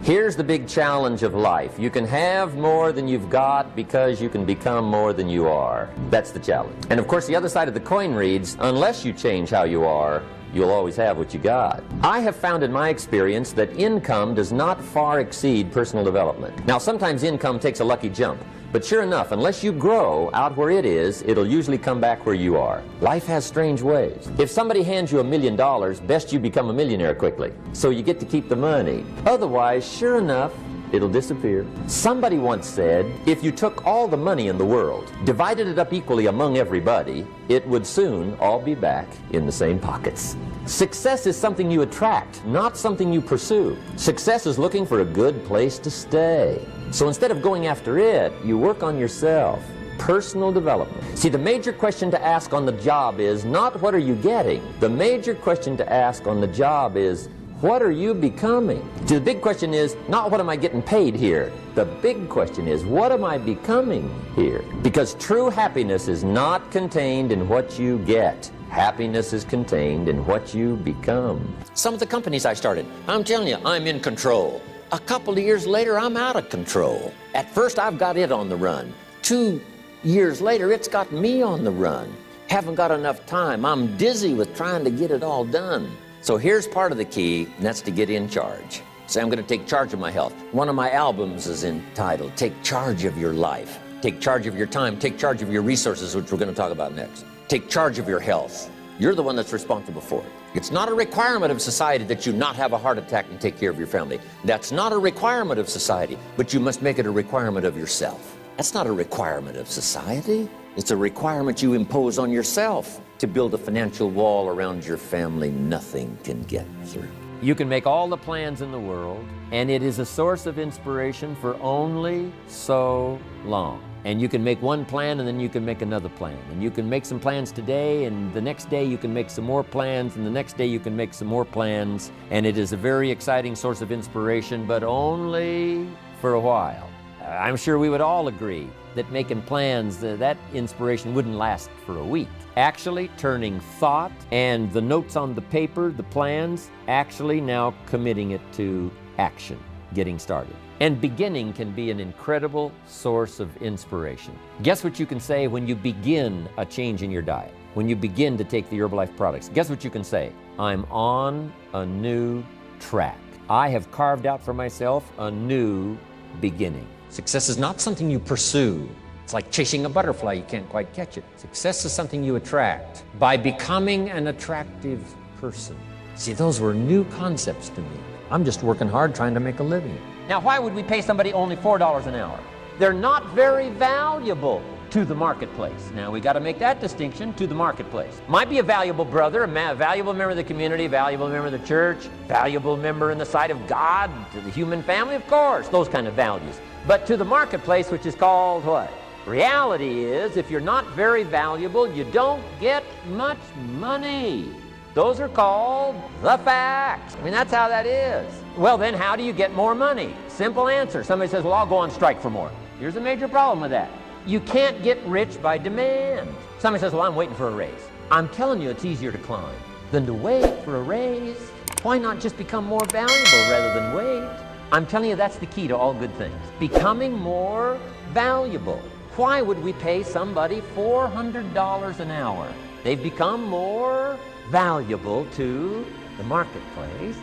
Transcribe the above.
Here's the big challenge of life. You can have more than you've got because you can become more than you are. That's the challenge. And of course, the other side of the coin reads, unless you change how you are, you'll always have what you got. I have found in my experience that income does not far exceed personal development. Now, sometimes income takes a lucky jump. But sure enough, unless you grow out where it is, it'll usually come back where you are. Life has strange ways. If somebody hands you $1 million, best you become a millionaire quickly, so you get to keep the money. Otherwise, sure enough, it'll disappear. Somebody once said, if you took all the money in the world, divided it up equally among everybody, it would soon all be back in the same pockets. Success is something you attract, not something you pursue. Success is looking for a good place to stay. So instead of going after it, you work on yourself. Personal development. See, the major question to ask on the job is not what are you getting? The major question to ask on the job is what are you becoming? See, the big question is not what am I getting paid here? The big question is what am I becoming here? Because true happiness is not contained in what you get. Happiness is contained in what you become. Some of the companies I started, I'm telling you, I'm in control. A couple of years later, I'm out of control. At first, I've got it on the run. 2 years later, it's got me on the run. Haven't got enough time. I'm dizzy with trying to get it all done. So here's part of the key, and that's to get in charge. Say, I'm going to take charge of my health. One of my albums is entitled, Take Charge of Your Life. Take charge of your time. Take charge of your resources, which we're going to talk about next. Take charge of your health. You're the one that's responsible for it. It's not a requirement of society that you not have a heart attack and take care of your family. That's not a requirement of society, but you must make it a requirement of yourself. That's not a requirement of society. It's a requirement you impose on yourself to build a financial wall around your family nothing can get through. You can make all the plans in the world, and it is a source of inspiration for only so long. And you can make one plan and then you can make another plan. And you can make some plans today and the next day you can make some more plans and the next day you can make some more plans. And it is a very exciting source of inspiration, but only for a while. I'm sure we would all agree that making plans, that inspiration wouldn't last for a week. Actually turning thought and the notes on the paper, the plans, actually now committing it to action, getting started. And beginning can be an incredible source of inspiration. Guess what you can say when you begin a change in your diet? When you begin to take the Herbalife products? Guess what you can say? I'm on a new track. I have carved out for myself a new beginning. Success is not something you pursue. It's like chasing a butterfly, you can't quite catch it. Success is something you attract by becoming an attractive person. See, those were new concepts to me. I'm just working hard trying to make a living. Now, why would we pay somebody only $4 an hour? They're not very valuable to the marketplace. Now, we got to make that distinction, to the marketplace. Might be a valuable brother, a valuable member of the community, valuable member of the church, valuable member in the sight of God, to the human family, of course, those kind of values. But to the marketplace, which is called what? Reality is, if you're not very valuable, you don't get much money. Those are called the facts. I mean, that's how that is. Well, then how do you get more money? Simple answer. Somebody says, well, I'll go on strike for more. Here's a major problem with that. You can't get rich by demand. Somebody says, well, I'm waiting for a raise. I'm telling you, it's easier to climb than to wait for a raise. Why not just become more valuable rather than wait? I'm telling you, that's the key to all good things. Becoming more valuable. Why would we pay somebody $400 an hour? They've become more valuable to the marketplace.